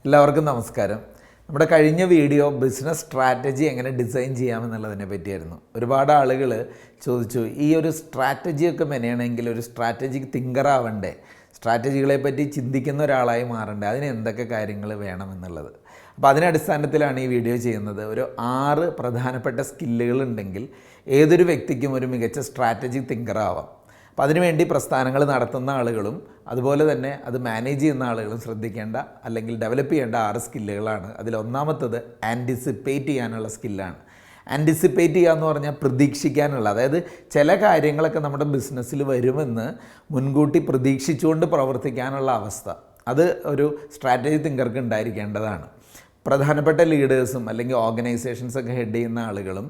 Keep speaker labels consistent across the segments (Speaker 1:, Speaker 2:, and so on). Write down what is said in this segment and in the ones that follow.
Speaker 1: എല്ലാവർക്കും നമസ്കാരം. നമ്മുടെ കഴിഞ്ഞ വീഡിയോ ബിസിനസ് സ്ട്രാറ്റജി എങ്ങനെ ഡിസൈൻ ചെയ്യാമെന്നുള്ളതിനെ പറ്റിയായിരുന്നു. ഒരുപാട് ആളുകൾ ചോദിച്ചു, ഈ ഒരു സ്ട്രാറ്റജിയൊക്കെ മെനയണമെങ്കിൽ ഒരു സ്ട്രാറ്റജിക് തിങ്കർ ആവണ്ടേ, സ്ട്രാറ്റജികളെ പറ്റി ചിന്തിക്കുന്ന ഒരാളായി മാറണ്ടേ, അതിന് എന്തൊക്കെ കാര്യങ്ങൾ വേണമെന്നുള്ളത്. അപ്പോൾ അതിൻ്റെ അടിസ്ഥാനത്തിലാണ് ഈ വീഡിയോ ചെയ്യുന്നത്. ഒരു 6 പ്രധാനപ്പെട്ട സ്കില്ലുകൾ ഉണ്ടെങ്കിൽ ഏതൊരു വ്യക്തിക്കും ഒരു മികച്ച സ്ട്രാറ്റജിക് തിങ്കർ ആവാം. അപ്പോൾ അതിനുവേണ്ടി പ്രസ്ഥാനങ്ങൾ നടത്തുന്ന ആളുകളും അതുപോലെ തന്നെ അത് മാനേജ് ചെയ്യുന്ന ആളുകളും ശ്രദ്ധിക്കേണ്ട അല്ലെങ്കിൽ ഡെവലപ്പ് ചെയ്യേണ്ട 6 സ്കില്ലുകളാണ്. അതിലൊന്നാമത്തത് ആൻറ്റിസിപ്പേറ്റ് ചെയ്യാനുള്ള സ്കില്ലാണ്. ആൻറ്റിസിപ്പേറ്റ് ചെയ്യുക എന്ന് പറഞ്ഞാൽ പ്രതീക്ഷിക്കാനുള്ള, അതായത് ചില കാര്യങ്ങളൊക്കെ നമ്മുടെ ബിസിനസ്സിൽ വരുമെന്ന് മുൻകൂട്ടി പ്രതീക്ഷിച്ചുകൊണ്ട് പ്രവർത്തിക്കാനുള്ള അവസ്ഥ, അത് ഒരു സ്ട്രാറ്റജി തിങ്കർക്ക് ഉണ്ടായിരിക്കേണ്ടതാണ്. പ്രധാനപ്പെട്ട ലീഡേഴ്സും അല്ലെങ്കിൽ ഓർഗനൈസേഷൻസൊക്കെ ഹെഡ് ചെയ്യുന്ന ആളുകളും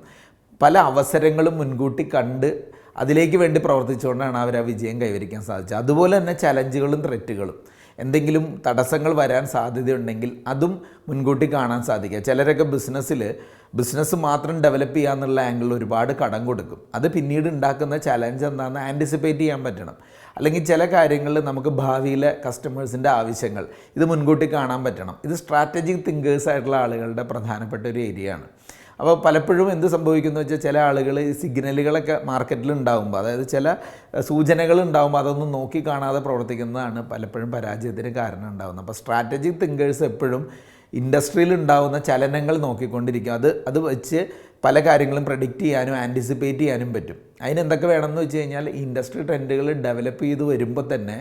Speaker 1: പല അവസരങ്ങളും മുൻകൂട്ടി കണ്ട് അതിലേക്ക് വേണ്ടി പ്രവർത്തിച്ചുകൊണ്ടാണ് അവർ ആ വിജയം കൈവരിക്കാൻ സാധിച്ചത്. അതുപോലെ തന്നെ ചലഞ്ചുകളും ത്രെറ്റുകളും, എന്തെങ്കിലും തടസ്സങ്ങൾ വരാൻ സാധ്യതയുണ്ടെങ്കിൽ അതും മുൻകൂട്ടി കാണാൻ സാധിക്കുക. ചിലരൊക്കെ ബിസിനസ് മാത്രം ഡെവലപ്പ് ചെയ്യുക എന്നുള്ള ആംഗിളിൽ ഒരുപാട് കടം കൊടുക്കും. അത് പിന്നീട് ഉണ്ടാക്കുന്ന ചലഞ്ച് എന്താണെന്ന് ആൻറ്റിസിപ്പേറ്റ് ചെയ്യാൻ പറ്റണം. അല്ലെങ്കിൽ ചില കാര്യങ്ങളിൽ നമുക്ക് ഭാവിയിലെ കസ്റ്റമേഴ്സിൻ്റെ ആവശ്യങ്ങൾ ഇത് മുൻകൂട്ടി കാണാൻ പറ്റണം. ഇത് സ്ട്രാറ്റജിക് തിങ്കേഴ്സായിട്ടുള്ള ആളുകളുടെ പ്രധാനപ്പെട്ട ഒരു ഏരിയയാണ്. അപ്പോൾ പലപ്പോഴും എന്ത് സംഭവിക്കുന്നു വെച്ചാൽ, ചില ആളുകൾ ഈ സിഗ്നലുകളൊക്കെ മാർക്കറ്റിൽ ഉണ്ടാകുമ്പോൾ, അതായത് ചില സൂചനകൾ ഉണ്ടാകുമ്പോൾ അതൊന്നും നോക്കി കാണാതെ പ്രവർത്തിക്കുന്നതാണ് പലപ്പോഴും പരാജയത്തിന് കാരണം ഉണ്ടാകുന്നത്. അപ്പോൾ സ്ട്രാറ്റജിക് തിങ്കേഴ്സ് എപ്പോഴും ഇൻഡസ്ട്രിയിൽ ഉണ്ടാകുന്ന ചലനങ്ങൾ നോക്കിക്കൊണ്ടിരിക്കും. അത് വെച്ച് പല കാര്യങ്ങളും പ്രഡിക്റ്റ് ചെയ്യാനും ആൻറ്റിസിപ്പേറ്റ് ചെയ്യാനും പറ്റും. അതിനെന്തൊക്കെ വേണമെന്ന് വെച്ച് കഴിഞ്ഞാൽ, ഇൻഡസ്ട്രി ട്രെൻഡുകൾ ഡെവലപ്പ് ചെയ്ത് വരുമ്പോൾ തന്നെ,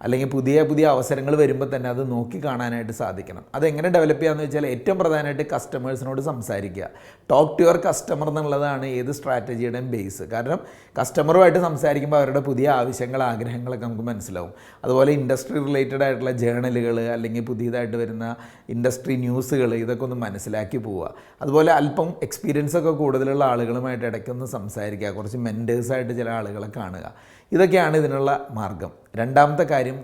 Speaker 1: അല്ലെങ്കിൽ പുതിയ അവസരങ്ങൾ വരുമ്പോൾ തന്നെ അത് നോക്കി കാണാനായിട്ട് സാധിക്കണം. അതെങ്ങനെ ഡെവലപ്പ് ചെയ്യാമെന്ന് വെച്ചാൽ, ഏറ്റവും പ്രധാനമായിട്ട് കസ്റ്റമേഴ്സിനോട് സംസാരിക്കുക. ടോക്ക് ടു യുവർ കസ്റ്റമർ എന്നുള്ളതാണ് ഏത് സ്ട്രാറ്റജിയുടെയും ബേസ്. കാരണം കസ്റ്റമറുമായിട്ട് സംസാരിക്കുമ്പോൾ അവരുടെ പുതിയ ആവശ്യങ്ങൾ, ആഗ്രഹങ്ങളൊക്കെ നമുക്ക് മനസ്സിലാവും. അതുപോലെ ഇൻഡസ്ട്രി റിലേറ്റഡ് ആയിട്ടുള്ള ജേണലുകൾ അല്ലെങ്കിൽ പുതിയതായിട്ട് വരുന്ന ഇൻഡസ്ട്രി ന്യൂസുകൾ, ഇതൊക്കെ ഒന്ന് മനസ്സിലാക്കി പോവുക. അതുപോലെ അല്പം എക്സ്പീരിയൻസൊക്കെ കൂടുതലുള്ള ആളുകളുമായിട്ട് ഇടയ്ക്കൊന്ന് സംസാരിക്കുക. കുറച്ച് മെൻറ്റേഴ്സായിട്ട് ചില ആളുകളെ കാണുക. ഇതൊക്കെയാണ് ഇതിനുള്ള മാർഗം. രണ്ടാമത്തെ കാര്യം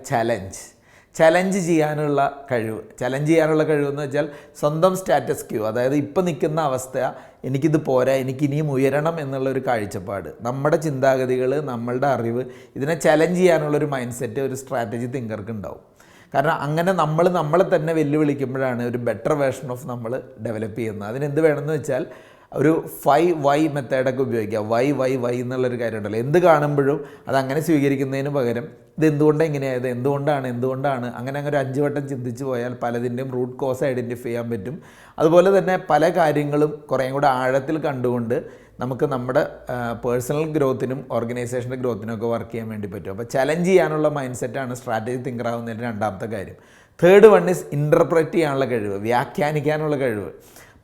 Speaker 1: ചലഞ്ച് ചെയ്യാനുള്ള കഴിവ് എന്ന് വെച്ചാൽ സ്വന്തം സ്റ്റാറ്റസ് ക്യൂ, അതായത് ഇപ്പം നിൽക്കുന്ന അവസ്ഥ എനിക്കിത് പോരാ, എനിക്കിനിയും ഉയരണം എന്നുള്ളൊരു കാഴ്ചപ്പാട്, നമ്മുടെ ചിന്താഗതികൾ, നമ്മളുടെ അറിവ്, ഇതിനെ ചലഞ്ച് ചെയ്യാനുള്ളൊരു മൈൻഡ് സെറ്റ് ഒരു സ്ട്രാറ്റജി തിങ്കർക്ക് ഉണ്ടാവും. കാരണം അങ്ങനെ നമ്മളെ തന്നെ വെല്ലുവിളിക്കുമ്പോഴാണ് ഒരു ബെറ്റർ വേർഷൻ ഓഫ് നമ്മൾ ഡെവലപ്പ് ചെയ്യുന്നത്. അതിനെന്ത് വേണമെന്ന് വെച്ചാൽ, ഒരു 5 വൈ മെത്തേഡൊക്കെ ഉപയോഗിക്കുക. വൈ എന്നുള്ളൊരു കാര്യമുണ്ടല്ലോ. എന്ത് കാണുമ്പോഴും അതങ്ങനെ സ്വീകരിക്കുന്നതിന് പകരം ഇതെന്തുകൊണ്ടാണ് ഇങ്ങനെയായത്, എന്തുകൊണ്ടാണ് അങ്ങനെ ഒരു 5 വട്ടം ചിന്തിച്ച് പോയാൽ പലതിൻ്റെയും റൂട്ട് കോസ് ഐഡൻറ്റിഫൈ ചെയ്യാൻ പറ്റും. അതുപോലെ തന്നെ പല കാര്യങ്ങളും കുറേയും കൂടെ ആഴത്തിൽ കണ്ടുകൊണ്ട് നമുക്ക് നമ്മുടെ പേഴ്സണൽ ഗ്രോത്തിനും ഓർഗനൈസേഷൻ്റെ ഗ്രോത്തിനും ഒക്കെ വർക്ക് ചെയ്യാൻ വേണ്ടി പറ്റും. അപ്പോൾ ചലഞ്ച് ചെയ്യാനുള്ള മൈൻഡ് സെറ്റാണ് സ്ട്രാറ്റജി തിങ്കർ ആവുന്നതിൻ്റെ രണ്ടാമത്തെ കാര്യം. തേർഡ് വൺ ഈസ് ഇൻ്റർപ്രറ്റ് ചെയ്യാനുള്ള കഴിവ്, വ്യാഖ്യാനിക്കാനുള്ള കഴിവ്.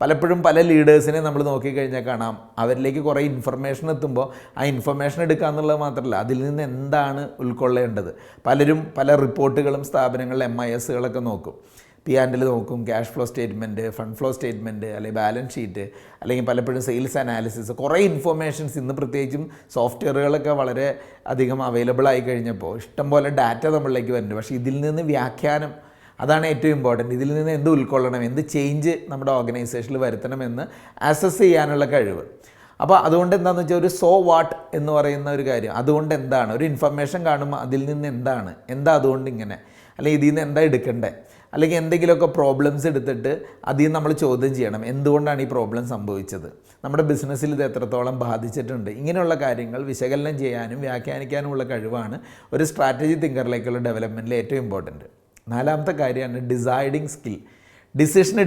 Speaker 1: പലപ്പോഴും പല ലീഡേഴ്സിനെ നമ്മൾ നോക്കിക്കഴിഞ്ഞാൽ കാണാം, അവരിലേക്ക് കുറേ ഇൻഫർമേഷൻ എത്തുമ്പോൾ ആ ഇൻഫർമേഷൻ എടുക്കുക എന്നുള്ളത് മാത്രമല്ല, അതിൽ നിന്ന് എന്താണ് ഉൾക്കൊള്ളേണ്ടത്. പലരും പല റിപ്പോർട്ടുകളും സ്ഥാപനങ്ങളിലെ MISകളൊക്കെ നോക്കും. P&L നോക്കും, cash flow statement, fund flow statement, അല്ലെങ്കിൽ ബാലൻസ് ഷീറ്റ്, അല്ലെങ്കിൽ പലപ്പോഴും സെയിൽസ് അനാലിസിസ്, കുറേ ഇൻഫർമേഷൻസ്. ഇന്ന് പ്രത്യേകിച്ചും സോഫ്റ്റ്വെയറുകളൊക്കെ വളരെ അധികം അവൈലബിൾ ആയി കഴിഞ്ഞപ്പോൾ ഇഷ്ടംപോലെ ഡാറ്റ നമ്മളിലേക്ക് വരുന്നുണ്ട്. പക്ഷേ ഇതിൽ നിന്ന് വ്യാഖ്യാനം, അതാണ് ഏറ്റവും ഇമ്പോർട്ടൻറ്റ്. ഇതിൽ നിന്ന് എന്ത് ഉൾക്കൊള്ളണം, എന്ത് ചേഞ്ച് നമ്മുടെ ഓർഗനൈസേഷനിൽ വരുത്തണമെന്ന് അസസ് ചെയ്യാനുള്ള കഴിവ്. അപ്പോൾ അതുകൊണ്ട് എന്താണെന്ന് വെച്ചാൽ, ഒരു സോ വാട്ട് എന്ന് പറയുന്ന ഒരു കാര്യം, അതുകൊണ്ട് എന്താണ്, ഒരു ഇൻഫർമേഷൻ കാണുമ്പോൾ അതിൽ നിന്ന് എന്താ അതുകൊണ്ട് ഇങ്ങനെ, അല്ലെങ്കിൽ ഇതിൽ നിന്ന് എന്താ എടുക്കണ്ടേ, അല്ലെങ്കിൽ എന്തെങ്കിലുമൊക്കെ പ്രോബ്ലംസ് എടുത്തിട്ട് അതിൽ നിന്ന് നമ്മൾ ചോദ്യം ചെയ്യണം, എന്തുകൊണ്ടാണ് ഈ പ്രോബ്ലം സംഭവിച്ചത്, നമ്മുടെ ബിസിനസ്സിൽ ഇത് എത്രത്തോളം ബാധിച്ചിട്ടുണ്ട്. ഇങ്ങനെയുള്ള കാര്യങ്ങൾ വിശകലനം ചെയ്യാനും വ്യാഖ്യാനിക്കാനുമുള്ള കഴിവാണ് ഒരു സ്ട്രാറ്റജി തിങ്കറിലേക്കുള്ള ഡെവലപ്മെൻറ്റിൽ ഏറ്റവും ഇമ്പോർട്ടൻറ്റ്. നാലാമത്തെ കാര്യമാണ് deciding skill, decision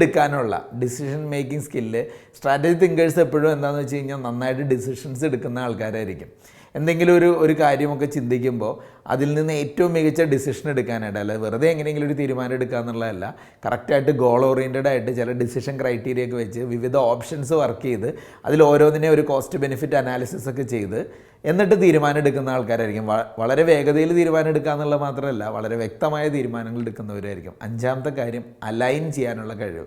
Speaker 1: making skill. Strategy thinkers എപ്പോഴും എന്താണെന്ന് വെച്ച് കഴിഞ്ഞാൽ നന്നായിട്ട് ഡിസിഷൻസ് എടുക്കുന്ന ആൾക്കാരായിരിക്കും. എന്തെങ്കിലും ഒരു കാര്യമൊക്കെ ചിന്തിക്കുമ്പോൾ അതിൽ നിന്ന് ഏറ്റവും മികച്ച ഡിസിഷൻ എടുക്കാനായിട്ട്, അല്ല വെറുതെ എങ്ങനെയെങ്കിലും ഒരു തീരുമാനം എടുക്കുക എന്നുള്ളതല്ല, കറക്റ്റായിട്ട് ഗോൾ ഓറിയൻറ്റഡ് ആയിട്ട് ചില ഡിസിഷൻ ക്രൈറ്റീരിയ ഒക്കെ വെച്ച് വിവിധ ഓപ്ഷൻസ് വർക്ക് ചെയ്ത് അതിൽ ഓരോന്നിനെ ഒരു കോസ്റ്റ് ബെനിഫിറ്റ് അനാലിസിസ് ഒക്കെ ചെയ്ത് എന്നിട്ട് തീരുമാനം എടുക്കുന്ന ആൾക്കാരായിരിക്കും. വളരെ വേഗതയിൽ തീരുമാനം എടുക്കുക എന്നുള്ളത് മാത്രമല്ല, വളരെ വ്യക്തമായ തീരുമാനങ്ങൾ എടുക്കുന്നവരായിരിക്കും. അഞ്ചാമത്തെ കാര്യം അലൈൻ ചെയ്യാനുള്ള കഴിവ്.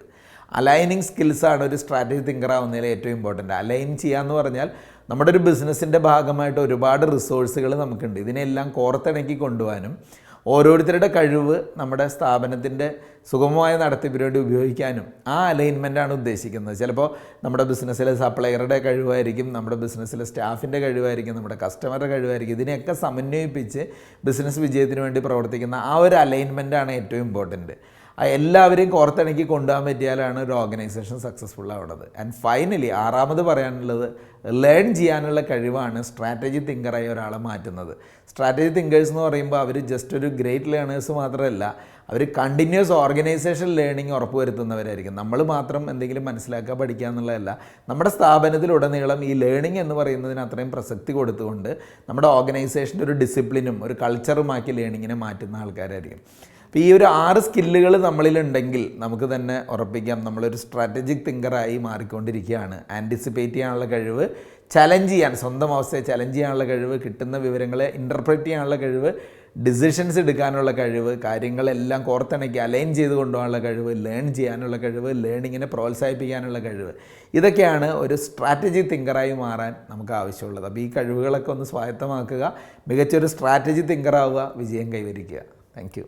Speaker 1: അലൈനിങ് സ്കിൽസാണ് ഒരു സ്ട്രാറ്റജി തിങ്കർ ആവുന്നതിൽ ഏറ്റവും ഇമ്പോർട്ടൻറ്റ്. അലൈൻ ചെയ്യുക എന്ന് പറഞ്ഞാൽ, നമ്മുടെ ഒരു ബിസിനസ്സിൻ്റെ ഭാഗമായിട്ട് ഒരുപാട് റിസോഴ്സുകൾ നമുക്കുണ്ട്. ഇതിനെല്ലാം കോർത്തിണക്കി കൊണ്ടുപോകാനും ഓരോരുത്തരുടെ കഴിവ് നമ്മുടെ സ്ഥാപനത്തിൻ്റെ സുഗമമായ നടത്തിപ്പിന് വേണ്ടി ഉപയോഗിക്കാനും ആ അലൈൻമെൻറ്റാണ് ഉദ്ദേശിക്കുന്നത്. ചിലപ്പോൾ നമ്മുടെ ബിസിനസ്സിലെ സപ്ലയറുടെ കഴിവായിരിക്കും, നമ്മുടെ ബിസിനസ്സിലെ സ്റ്റാഫിൻ്റെ കഴിവായിരിക്കും, നമ്മുടെ കസ്റ്റമറുടെ കഴിവായിരിക്കും. ഇതിനെയൊക്കെ സമന്വയിപ്പിച്ച് ബിസിനസ് വിജയത്തിന് വേണ്ടി പ്രവർത്തിക്കുന്ന ആ ഒരു അലൈൻമെൻറ്റാണ് ഏറ്റവും ഇമ്പോർട്ടൻറ്റ്. എല്ലാവരെയും കോർത്തിണക്കി കൊണ്ടുപോകാൻ പറ്റിയാലാണ് ഒരു ഓർഗനൈസേഷൻ സക്സസ്ഫുൾ ആവുന്നത്. ആൻഡ് ഫൈനലി 6ാമത് പറയാനുള്ളത്, ലേൺ ചെയ്യാനുള്ള കഴിവാണ് സ്ട്രാറ്റജി തിങ്കറായി ഒരാളെ മാറ്റുന്നത്. സ്ട്രാറ്റജി തിങ്കേഴ്സ് എന്ന് പറയുമ്പോൾ അവർ ജസ്റ്റ് ഒരു ഗ്രേറ്റ് ലേണേഴ്സ് മാത്രമല്ല, അവർ കണ്ടിന്യൂസ് ഓർഗനൈസേഷൻ ലേണിംഗ് ഉറപ്പുവരുത്തുന്നവരായിരിക്കും. നമ്മൾ മാത്രം എന്തെങ്കിലും മനസ്സിലാക്കുക പഠിക്കുക എന്നുള്ളതല്ല, നമ്മുടെ സ്ഥാപനത്തിലുടനീളം ഈ ലേണിംഗ് എന്ന് പറയുന്നതിന് അത്രയും പ്രസക്തി കൊടുത്തുകൊണ്ട് നമ്മുടെ ഓർഗനൈസേഷൻ്റെ ഒരു ഡിസിപ്ലിനും ഒരു കൾച്ചറുമാക്കി ലേണിങ്ങിനെ മാറ്റുന്ന ആൾക്കാരായിരിക്കും. അപ്പോൾ ഈ ഒരു 6 സ്കില്ലുകൾ നമ്മളിലുണ്ടെങ്കിൽ നമുക്ക് തന്നെ ഉറപ്പിക്കാം നമ്മളൊരു സ്ട്രാറ്റജിക് തിങ്കറായി മാറിക്കൊണ്ടിരിക്കുകയാണ്. ആൻറ്റിസിപ്പേറ്റ് ചെയ്യാനുള്ള കഴിവ്, ചലഞ്ച് ചെയ്യാൻ, സ്വന്തം അവസ്ഥയെ ചലഞ്ച് ചെയ്യാനുള്ള കഴിവ്, കിട്ടുന്ന വിവരങ്ങളെ ഇൻ്റർപ്രറ്റ് ചെയ്യാനുള്ള കഴിവ്, ഡിസിഷൻസ് എടുക്കാനുള്ള കഴിവ്, കാര്യങ്ങളെല്ലാം കോർത്തിണക്കി അലൈൻ ചെയ്ത് കൊണ്ടുപോകാനുള്ള കഴിവ്, ലേൺ ചെയ്യാനുള്ള കഴിവ്, ലേണിങ്ങിനെ പ്രോത്സാഹിപ്പിക്കാനുള്ള കഴിവ്, ഇതൊക്കെയാണ് ഒരു സ്ട്രാറ്റജി തിങ്കറായി മാറാൻ നമുക്ക് ആവശ്യമുള്ളത്. അപ്പോൾ ഈ കഴിവുകളൊക്കെ ഒന്ന് സ്വായത്തമാക്കുക, മികച്ചൊരു സ്ട്രാറ്റജി തിങ്കറാവുക, വിജയം കൈവരിക്കുക. Thank you.